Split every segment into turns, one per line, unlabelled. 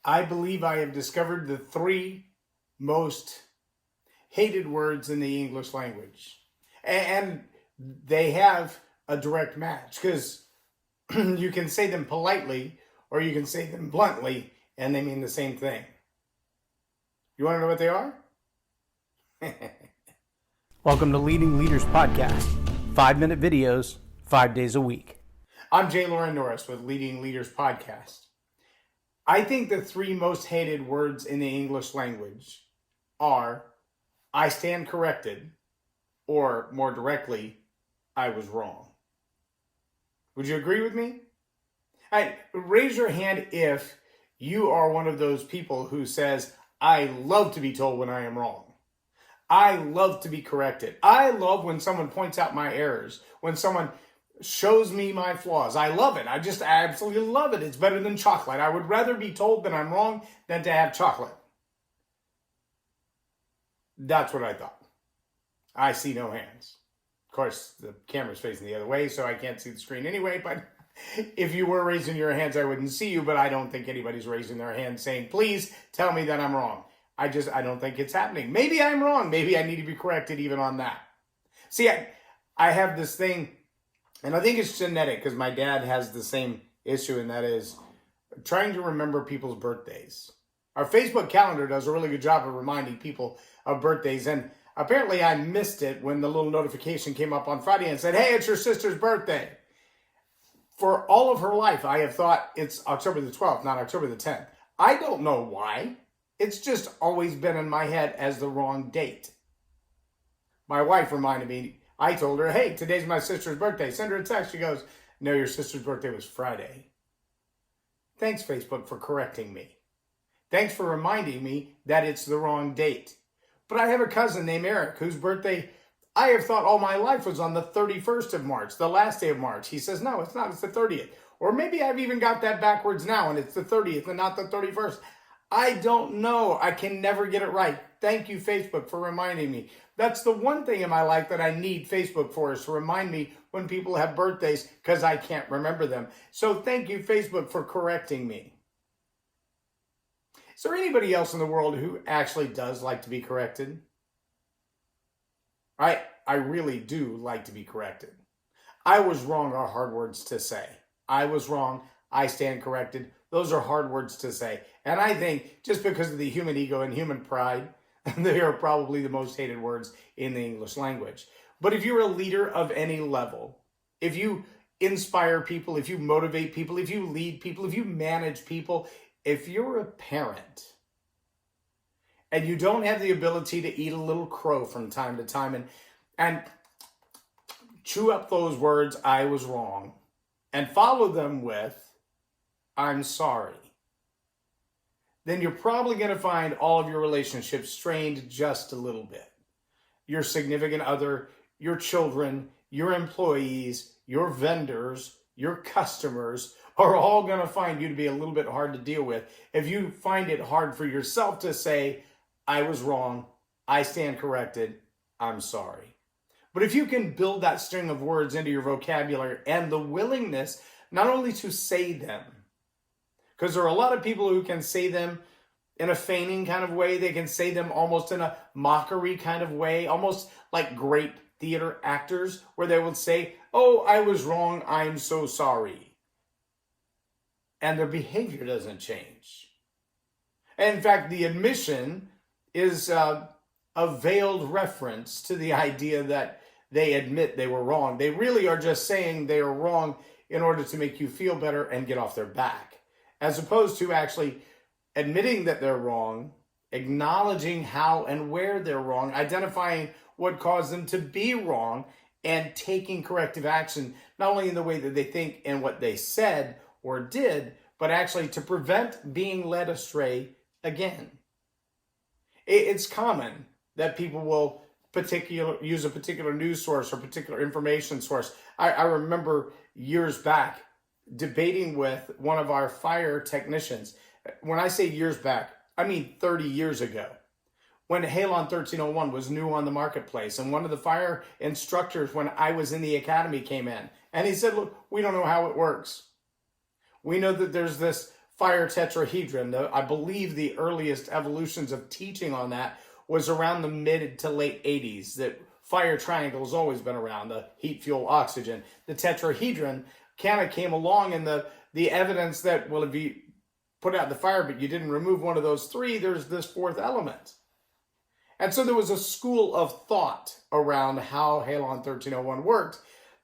I believe I have discovered the three most hated words in the English language. And they have a direct match because you can say them politely or you can say them bluntly and they mean the same thing. You want to know what they are?
Welcome to Leading Leaders Podcast. 5-minute videos, 5 days a week.
I'm J Loren Norris with Leading Leaders Podcast. I think the three most hated words in the English language are, I stand corrected, or more directly, I was wrong. Would you agree with me? Raise your hand if you are one of those people who says, I love to be told when I am wrong. I love to be corrected. I love when someone points out my errors, when someone shows me my flaws. I love it. I absolutely love it. It's better than chocolate. I would rather be told that I'm wrong than to have chocolate. That's what I thought. I see no hands. Of course, the camera's facing the other way, so I can't see the screen anyway, but if you were raising your hands, I wouldn't see you, but I don't think anybody's raising their hand saying, please tell me that I'm wrong. I don't think it's happening. Maybe I'm wrong. Maybe I need to be corrected even on that. See, I have this thing, and I think it's genetic because my dad has the same issue, and that is trying to remember people's birthdays. Our Facebook calendar does a really good job of reminding people of birthdays, and apparently I missed it when the little notification came up on Friday and said, hey, it's your sister's birthday. For all of her life, I have thought it's October the 12th, not October the 10th. I don't know why. It's just always been in my head as the wrong date. My wife reminded me, I told her, hey, today's my sister's birthday. Send her a text. She goes, no, your sister's birthday was Friday. Thanks, Facebook, for correcting me. Thanks for reminding me that it's the wrong date. But I have a cousin named Eric whose birthday I have thought all my life was on the 31st of March, the last day of March. He says, no, it's not. It's the 30th. Or maybe I've even got that backwards now and it's the 30th and not the 31st. I don't know. I can never get it right. Thank you, Facebook, for reminding me. That's the one thing in my life that I need Facebook for, is to remind me when people have birthdays because I can't remember them. So thank you, Facebook, for correcting me. Is there anybody else in the world who actually does like to be corrected? I really do like to be corrected. I was wrong are hard words to say. I was wrong. I stand corrected. Those are hard words to say. And I think just because of the human ego and human pride, they are probably the most hated words in the English language. But if you're a leader of any level, if you inspire people, if you motivate people, if you lead people, if you manage people, if you're a parent and you don't have the ability to eat a little crow from time to time and chew up those words, I was wrong, and follow them with, I'm sorry, then you're probably going to find all of your relationships strained just a little bit. Your significant other, your children, your employees, your vendors, your customers are all going to find you to be a little bit hard to deal with if you find it hard for yourself to say, I was wrong, I stand corrected, I'm sorry. But if you can build that string of words into your vocabulary and the willingness not only to say them, because there are a lot of people who can say them in a feigning kind of way. They can say them almost in a mockery kind of way, almost like great theater actors, where they will say, oh, I was wrong, I'm so sorry. And their behavior doesn't change. And in fact, the admission is a veiled reference to the idea that they admit they were wrong. They really are just saying they are wrong in order to make you feel better and get off their back, as opposed to actually admitting that they're wrong, acknowledging how and where they're wrong, identifying what caused them to be wrong, and taking corrective action, not only in the way that they think and what they said or did, but actually to prevent being led astray again. It's common that people will use a particular news source or particular information source. I remember years back debating with one of our fire technicians. When I say years back, I mean 30 years ago, when Halon 1301 was new on the marketplace, and one of the fire instructors when I was in the academy came in, and he said, look, we don't know how it works. We know that there's this fire tetrahedron. I believe the earliest evolutions of teaching on that was around the mid to late 80s. That fire triangle has always been around, the heat, fuel, oxygen. The tetrahedron kind of came along in the evidence that, well, if you put out the fire but you didn't remove one of those three, there's this fourth element. And so there was a school of thought around how Halon 1301 worked.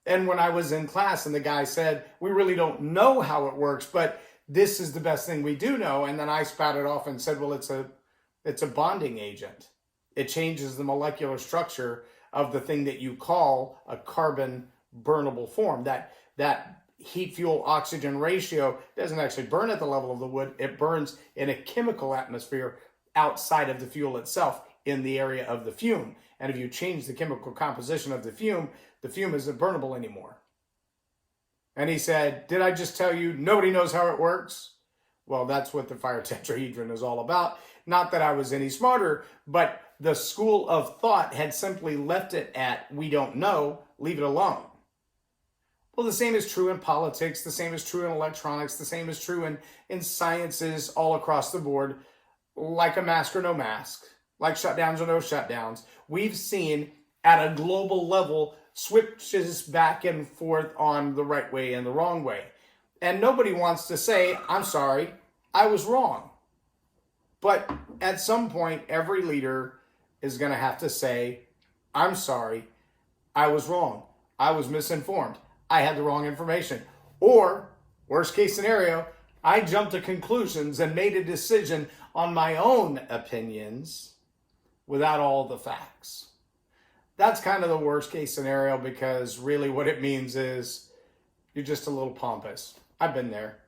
And when I was in class and the guy said, we really don't know how it works, but this is the best thing we do know. And then I spouted off and said, well, it's a bonding agent. It changes the molecular structure of the thing that you call a carbon burnable form. That heat, fuel, oxygen ratio doesn't actually burn at the level of the wood. It burns in a chemical atmosphere outside of the fuel itself, in the area of the fume. And if you change the chemical composition of the fume isn't burnable anymore. And he said, did I just tell you nobody knows how it works? Well, that's what the fire tetrahedron is all about. Not that I was any smarter, but the school of thought had simply left it at, we don't know, leave it alone. Well, the same is true in politics, the same is true in electronics, the same is true in sciences all across the board, like a mask or no mask. Like shutdowns or no shutdowns, we've seen at a global level switches back and forth on the right way and the wrong way. And nobody wants to say, I'm sorry, I was wrong. But at some point, every leader is going to have to say, I'm sorry, I was wrong. I was misinformed. I had the wrong information. Or, worst case scenario, I jumped to conclusions and made a decision on my own opinions without all the facts. That's kind of the worst case scenario, because really what it means is you're just a little pompous. I've been there.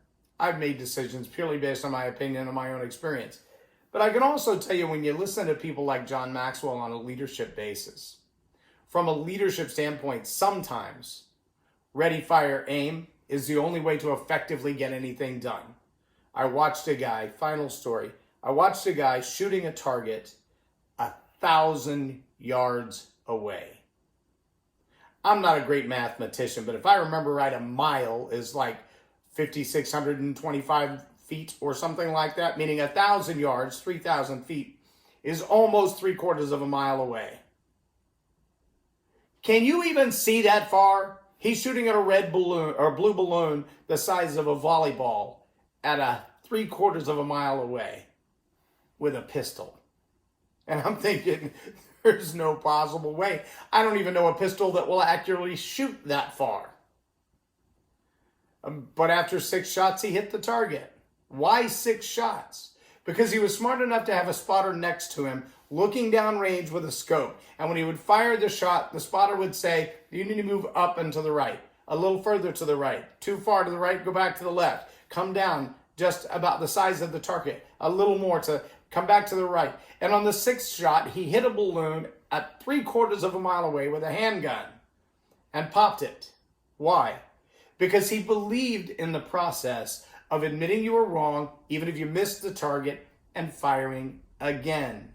I've made decisions purely based on my opinion and my own experience. But I can also tell you, when you listen to people like John Maxwell on a leadership basis, from a leadership standpoint, sometimes ready, fire, aim is the only way to effectively get anything done. I watched a guy, final story, I watched a guy shooting a target 1,000 yards away. I'm not a great mathematician, but if I remember right, a mile is like 5,625 feet or something like that, meaning 1,000 yards, 3,000 feet, is almost 3/4 of a mile away. Can you even see that far? He's shooting at a red balloon or blue balloon the size of a volleyball at 3/4 of a mile away with a pistol. And I'm thinking, there's no possible way. I don't even know a pistol that will accurately shoot that far. But after 6 shots, he hit the target. Why 6 shots? Because he was smart enough to have a spotter next to him, looking down range with a scope. And when he would fire the shot, the spotter would say, you need to move up and to the right, a little further to the right, too far to the right, go back to the left, come down just about the size of the target, a little more to come back to the right. And on the 6th shot, he hit a balloon at 3/4 of a mile away with a handgun and popped it. Why? Because he believed in the process of admitting you were wrong, even if you missed the target, and firing again.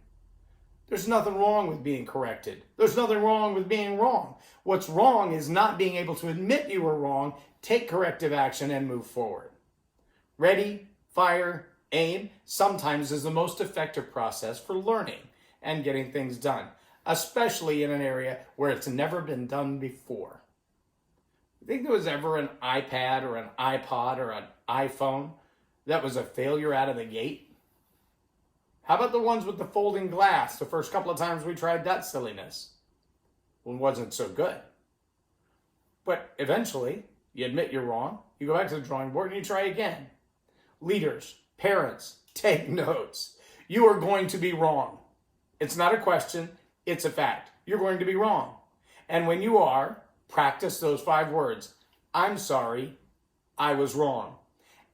There's nothing wrong with being corrected. There's nothing wrong with being wrong. What's wrong is not being able to admit you were wrong, take corrective action, and move forward. Ready, fire, aim sometimes is the most effective process for learning and getting things done, especially in an area where it's never been done before. You think there was ever an iPad or an iPod or an iPhone that was a failure out of the gate? How about the ones with the folding glass? The first couple of times we tried that silliness, well, it wasn't so good. But eventually, you admit you're wrong, you go back to the drawing board and you try again. Leaders, parents, take notes. You are going to be wrong. It's not a question, it's a fact. You're going to be wrong. And when you are, practice those 5 words. I'm sorry, I was wrong.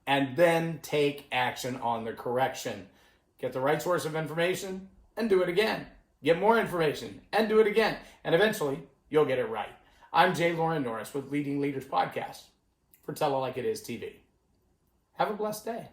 And then take action on the correction. Get the right source of information and do it again. Get more information and do it again. And eventually, you'll get it right. I'm J Loren Norris with Leading Leaders Podcast for Tell It Like It Is TV. Have a blessed day.